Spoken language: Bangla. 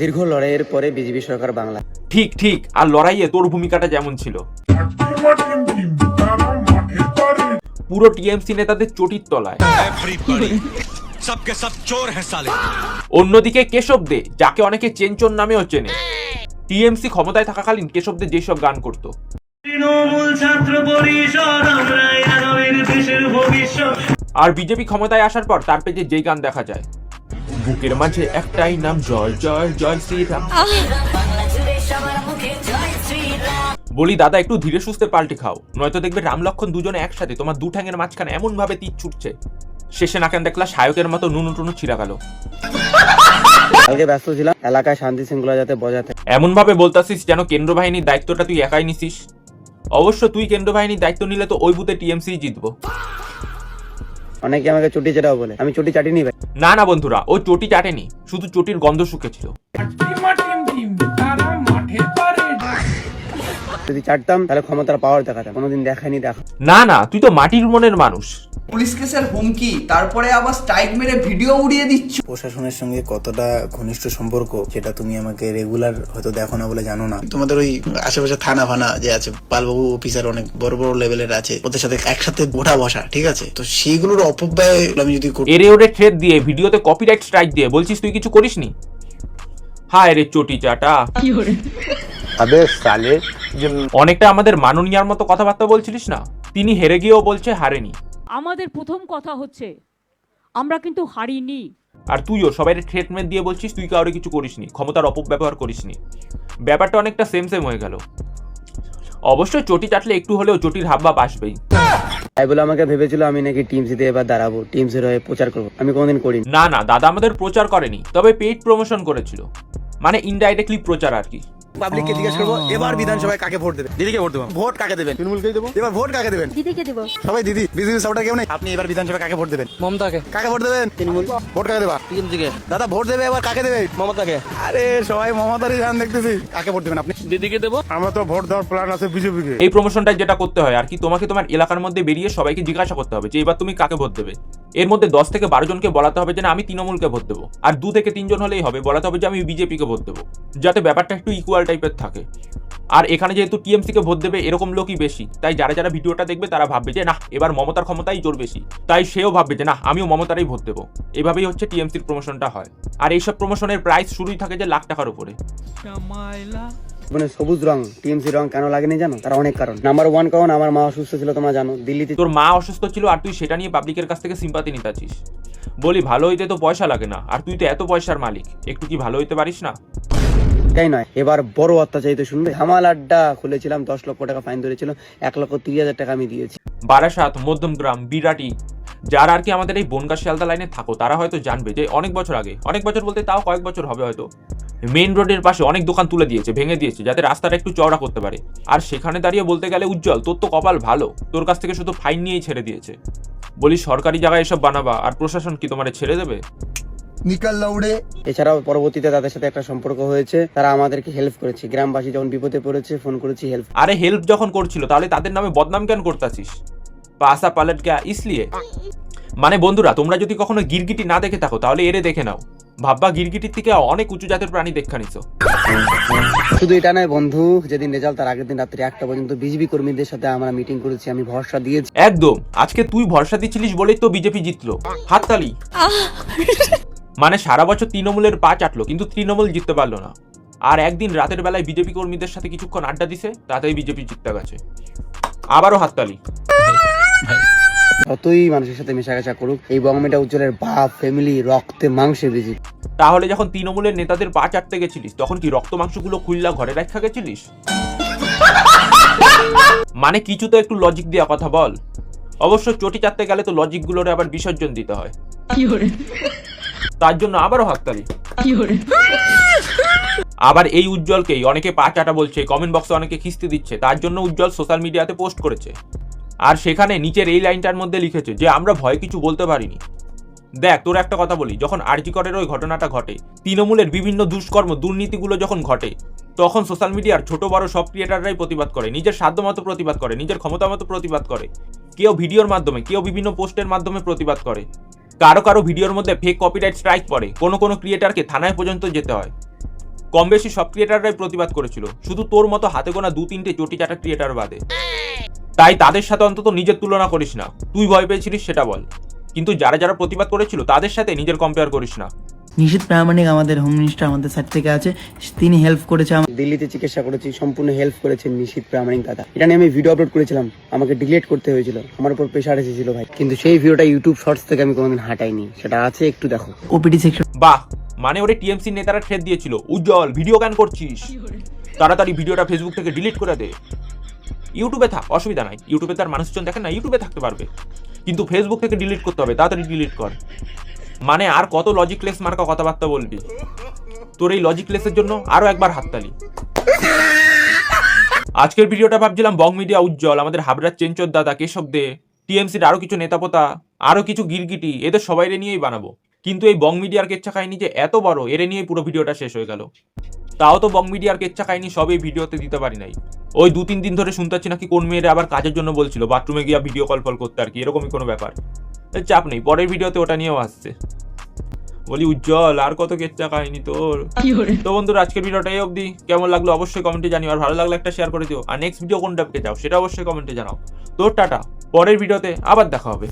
দীর্ঘ লড়াইয়ের পরে বিজেপি সরকার বাংলা। ঠিক ঠিক, আর লড়াইয়ে তোর ভূমিকাটা যেমন ছিল। পুরো টিএমসি নেতাদের চটির তলায়। অন্যদিকে কেশব দে, যাকে অনেকে চেনচন নামেও চেনে, টিএমসি ক্ষমতায় থাকাকালীন কেশব দে যেসব গান করত, আর বিজেপি ক্ষমতায় আসার পর তার পেজে যেই গান দেখা যায়, বুকের মাঝে একটাই নাম, জয় জয় জয় শ্রীরাম। বলি দাদা, একটু ধীরে সুস্থে পাল্টে খাও, নয়তো দেখবে রাম লক্ষণ দুজনে একসাথে তোমার দু ঠ্যাঙের মাঝখানে এমন ভাবে তীর ছুটছে, শেষে নাকেন দেখলা শায়কের মতো নুনু টুনু ছিঁড়া গেল। কালকে ব্যস্ত ছিলাম এলাকায় শান্তি শৃঙ্খলা যাতে বজায় থাকে। এমন ভাবে বলতাছিস যেন কেন্দ্র বাহিনীর দায়িত্বটা তুই একাই নিছিস। অবশ্য তুই কেন্দ্র বাহিনীর দায়িত্ব নিলে তো ওই বুথে টিএমসি জিতবো। অনেকে আমাকে চটি চাটাও বলে, আমি চটি চাটিনি ভাই। না না বন্ধুরা, ও চটি চাটেনি, শুধু চটির গন্ধ শুকেছিল। যদি চাটতাম তাহলে ক্ষমতার পাওয়ার দেখাতাম, কোনোদিন দেখায়নি। দেখা না না, তুই তো মাটির মনের মানুষ। পুলিশ কেসের হুমকি, তারপরে আবার স্ট্রাইক মেরে ভিডিও উড়িয়ে দিচ্ছ। প্রশাসনের সঙ্গে কতটা ঘনিষ্ঠ সম্পর্ক সেটা তুমি আমাকে রেগুলার হয়তো দেখো না বলে জানো না। তোমাদের ওই আশেপাশে থানা ফানা যে আছে, পালবাবু অফিসার অনেক বড় বড় লেভেলের আছে, ওদের সাথে একসাথে ওঠা বসা, ঠিক আছে? তো সেইগুলোর অপব্যয় আমি যদি এরে ওরে থ্রেড দিয়ে, ভিডিওতে কপিরাইট স্ট্রাইক দিয়ে বলছিস তুই কিছু করিসনি। হায় রে চটি চাটা, অনেকটা আমাদের মাননীয়ার মতো কথাবার্তা বলছিলিস না। তিনি হেরে গিয়েও বলছে হারেনি। আমাদের প্রথম কথা হচ্ছে আমরা কিন্তু হারিনি। আর তুইও সবাই ট্রিটমেন্ট দিয়ে বলছিস তুই কাউরে কিছু করিসনি, ক্ষমতার অপব্যবহার করিসনি। ব্যাপারটা অনেকটা সেম সেম হয়ে গেল। অবশ্যই চটি চাটলে একটু হলেও চটির হাবভাব আসবেই। তাই বলে আমাকে ভেবেছিল আমি নাকি টিএমসিতে এবার দাঁড়াবো, টিএমসির হয়ে প্রচার করবো। আমি কোনোদিন করিনি। না না, দাদা আমাদের প্রচার করেনি, তবে পেইড প্রমোশন করেছিল, মানে ইনডাইরেক্টলি প্রচার আর কি। পাবলিককে জিজ্ঞেস করবো এবার বিধানসভায় কাকে ভোট দেবে। দিদিকে ভোট দেবো। ভোট কাকে দেবেন? তৃণমূলকেই দেবো। এবার ভোট কাকে দেবেন? দিদিকে দেব। সবাই দিদি, বিজেপি সাপোর্টার কেউ নেই। আপনি এবার বিধানসভায় কাকে ভোট দেবেন? মমতাকে। কাকে ভোট দেবেন? তৃণমূল। ভোট কাকে দেবা? টিএমসিকে। দাদা ভোট দেবে এবার কাকে দেবে? মমতাকে। আরে সবাই মমতারই গান দেখতেছি। কাকে ভোট দেবেন আপনি? দিদিকে দেবো। আমরা তো ভোট দেওয়ার প্ল্যান আছে বিজেপিকে। এই প্রমোশনটা যেটা করতে হয় আর কি, তোমাকে তোমার এলাকার মধ্যে বেরিয়ে সবাইকে জিজ্ঞাসা করতে হবে যে এবার তুমি কাকে ভোট দেবে। এর মধ্যে 10 থেকে 12 জনকে বলাতে হবে যে না আমি তৃণমূলকে ভোট দেবো, আর 2 থেকে 3 জন হলেই হবে বলাতে হবে যে আমি বিজেপিকে ভোট দেবো, যাতে ব্যাপারটা একটু ইকুয়াল টাইপের থাকে। আর এখানে যেহেতু টিএমসি কে ভোট দেবে এরকম লোকই বেশি, তাই যারা যারা ভিডিওটা দেখবে তারা ভাববে যে না এবার মমতার ক্ষমতাই জোর বেশি, তাই সেও ভাববে যে না আমিও মমতারই ভোট দেবো। এভাবেই হচ্ছে টিএমসির প্রমোশনটা হয়। আর এইসব প্রমোশনের প্রাইস শুরুই থাকে যে লাখ টাকার উপরে। মানে সবুজ রং, টিএমসি রং কেন লাগেনি জানো? তার অনেক কারণ। নাম্বার 1 কারণ আমার মা অসুস্থ ছিল, তোমরা জানো। দিল্লিতে তোর মা অসুস্থ ছিল আর তুই সেটা নিয়ে পাবলিকের কাছ থেকে সিম্পাতি নিতে আছিস। বলি ভালো হইতে তো পয়সা লাগে না, আর তুই তো এত পয়সার মালিক, একটু কি ভালো হইতে পারিস না? তাই নয়, এবার বড় অত্যাচারিত শুনবে। ধামাল আড্ডা খুলেছিলাম, 10 লক্ষ টাকা ফাইন ধরেছিল, 1,30,000 টাকা আমি দিয়েছি। বারাসাত, মধ্যমগ্রাম, বিরাটি, যারা আর কি আমাদের এই বনগা শিয়ালদা লাইনে থাকো তারা হয়তো জানবে যে অনেক বছর আগে, অনেক বছর বলতে তাও কয়েক বছর হবে হয়তো, মেইন রোডের পাশে অনেক দোকান তুলে দিয়েছে, ভেঙে দিয়েছে, যাতে রাস্তাটা একটু চওড়া করতে পারে। আর সেখানে দাঁড়িয়ে বলতে গেলে উজ্জ্বল তোর তো কপাল ভালো, তোর কাছ থেকে শুধু ফাইন নিয়েই ছেড়ে দিয়েছে। বলি সরকারি জায়গায় এসব বানাবা আর প্রশাসন কি তোমারে ছেড়ে দেবে? এছাড়াও পরবর্তীতে তাদের সাথে একটা সম্পর্ক হয়েছে, তারা আমাদেরকে হেল্প করেছে। গ্রামবাসী যখন বিপদে পড়েছে ফোন করেছি, হেল্প। আরে হেল্প যখন করছিল তাহলে তাদের নামে বদনাম কেন করতেছিস? পাসা পালট গয়া ইসলিয়ে। মানে বন্ধুরা, তোমরা যদি কখনো গিরগিটি না দেখে থাকো তাহলে এরে দেখে নাও, ভাববা গিরগিটির থেকে অনেক উঁচু জাতের প্রাণী দেখা নিছো। শুধু এটা নয় বন্ধু, যেদিন রেজাল্ট তার আগের দিন রাত্রি 1টা পর্যন্ত বিজেপি কর্মীদের সাথে আমরা মিটিং করেছি, আমি ভরসা দিয়েছি। একদম, আজকে তুই ভরসা দিচ্ছিলিস বলেই তো বিজেপি জিতলো। হাততালি। মানে সারা বছর তৃণমূলের পা চাটলো কিন্তু তৃণমূল জিততে পারলো না, আর একদিন রাতের বেলায় বিজেপি কর্মীদের সাথে কিছুক্ষণ আড্ডা দিছে, তাতেই বিজেপি জিততে গেছে। আবারও হাততালি। যতই মানুষের সাথে মেশাগাছা করুক, এই বঙ্গমেটা উজ্জ্বলের বাপ ফ্যামিলি রক্তে মাংসে বিজেপি। তাহলে যখন তৃণমূলের নেতাদের পা চাটতে গেছিলিস তখন কি রক্ত মাংসগুলো খুললা ঘরে রাখা গেছিলিস? মানে কিছু তো একটু লজিক দিয়া কথা বল। অবশ্য চটি চাটতে গেলে তো লজিক গুলোরে আবার বিসর্জন দিতে হয়, তার জন্য আবারও হাততালি। আবার এই উজ্জ্বলকেই অনেকে পা চাটা বলছে, কমেন্ট বক্সে অনেকে খিস্তি দিচ্ছে, তার জন্য উজ্জ্বল সোশ্যাল মিডিয়াতে পোস্ট করেছে, আর সেখানে নিচের এই লাইনটার মধ্যে লিখেছে যে আমরা ভয় কিছু বলতে পারিনি। দেখ তোর একটা কথা বলি, যখন আরজি করের ওই ঘটনাটা ঘটে, তৃণমূলের বিভিন্ন দুষ্কর্ম দুর্নীতিগুলো যখন ঘটে, তখন সোশ্যাল মিডিয়ার ছোট বড় সব ক্রিয়েটাররাই প্রতিবাদ করে, নিজের সাধ্য মতো প্রতিবাদ করে, নিজের ক্ষমতা মতো প্রতিবাদ করে। কেউ ভিডিওর মাধ্যমে, কেউ বিভিন্ন পোস্টের মাধ্যমে প্রতিবাদ করে। কারো কারো ভিডিওর মধ্যে ফেক কপিরাইট স্ট্রাইক পড়ে, কোনো কোনো ক্রিয়েটারকে থানায় পর্যন্ত যেতে হয়। কম বেশি সব ক্রিয়েটাররাই প্রতিবাদ করেছিল, শুধু তোর মতো হাতে গোনা 2-3টে চটি চাটা ক্রিয়েটার বাদে। তাই তাদের সাথে অন্তত নিজের তুলনা করিস না। তুই ভয় পেয়েছিলিস সেটা বল, কিন্তু যারা যারা প্রতিবাদ করেছিল তাদের সাথে নিজের কম্পেয়ার করিস না। নিশীথ প্রামাণিক আমাদের হোম মিনিস্টার আমাদের সাইড থেকে আছে, তিনি হেল্প করেছে। দিল্লিতে চিকিৎসা করেছি, সম্পূর্ণ হেল্প করেছেন নিশীথ প্রামাণিক দাদা। এটা নিয়ে আমি ভিডিও আপলোড করেছিলাম, আমাকে ডিলিট করতে হয়েছিল, আমার উপর প্রেশার এসেছিল ভাই, কিন্তু সেই ভিডিওটা ইউটিউব শর্টস থেকে আমি কোনোদিন হাঁটাইনি, সেটা আছে, একটু দেখো। ওপিডি সেকশন বাহ, মানে ওরে টিএমসি নেতারা ঠেট দিয়েছিল, উজ্জ্বল ভিডিও কেন করছিস, তাড়াতাড়ি ভিডিওটা ফেসবুক থেকে ডিলিট করে দে। ইউটিউবে থাক, অসুবিধা নাই, ইউটিউবে তার মানুষজন দেখেন না, ইউটিউবে থাকতে পারবে, কিন্তু ফেসবুক থেকে ডিলিট করতে হবে, তাড়াতাড়ি ডিলিট কর। মানে আর কত লজিকলেস মার্কা কথাবার্তা বলবি? তোর এই লজিকলেসের জন্য আরো একবার হাততালি। আজকের ভিডিওটা ভাবছিলাম বং মিডিয়া, উজ্জ্বল, আমাদের হাবড়ার চেঞ্চর দাদা, কেশব দে, টিএমসির আরো কিছু নেতাপোতা, আরো কিছু গিরগিটি, এদের সবাইরে নিয়েই বানাবো, কিন্তু এই বং মিডিয়ার কেচ্ছা কাহিনী যে এত বড়, এর নিয়েই পুরো ভিডিওটা শেষ হয়ে গেল। তাও তো বং মিডিয়ার কেচ্ছা কাহিনী সব এই ভিডিওতে দিতে পারি নাই। ওই 2-3 দিন ধরে শুনতে পাচ্ছি নাকি কোন মেয়েরা আবার কাজের জন্য বলছিল বাথরুমে গিয়ে ভিডিও কল ফল করতে, আর কি এরকমই কোনো ব্যাপার। চাপ নেই, পরের ভিডিওতে ওটা নিয়েও আসছে। বলি উজ্জ্বল, আর কত কেচ্চা কাহিনী তোর। তো বন্ধুরা, আজকের ভিডিওটা এই অবধি। কেমন লাগলো অবশ্যই কমেন্টে জানিও, আর ভালো লাগলে একটা শেয়ার করে দিও, আর নেক্সট ভিডিও কোনটা পেতে চাও সেটা অবশ্যই কমেন্টে জানাও। তোর টাটা, পরের ভিডিওতে আবার দেখা হবে।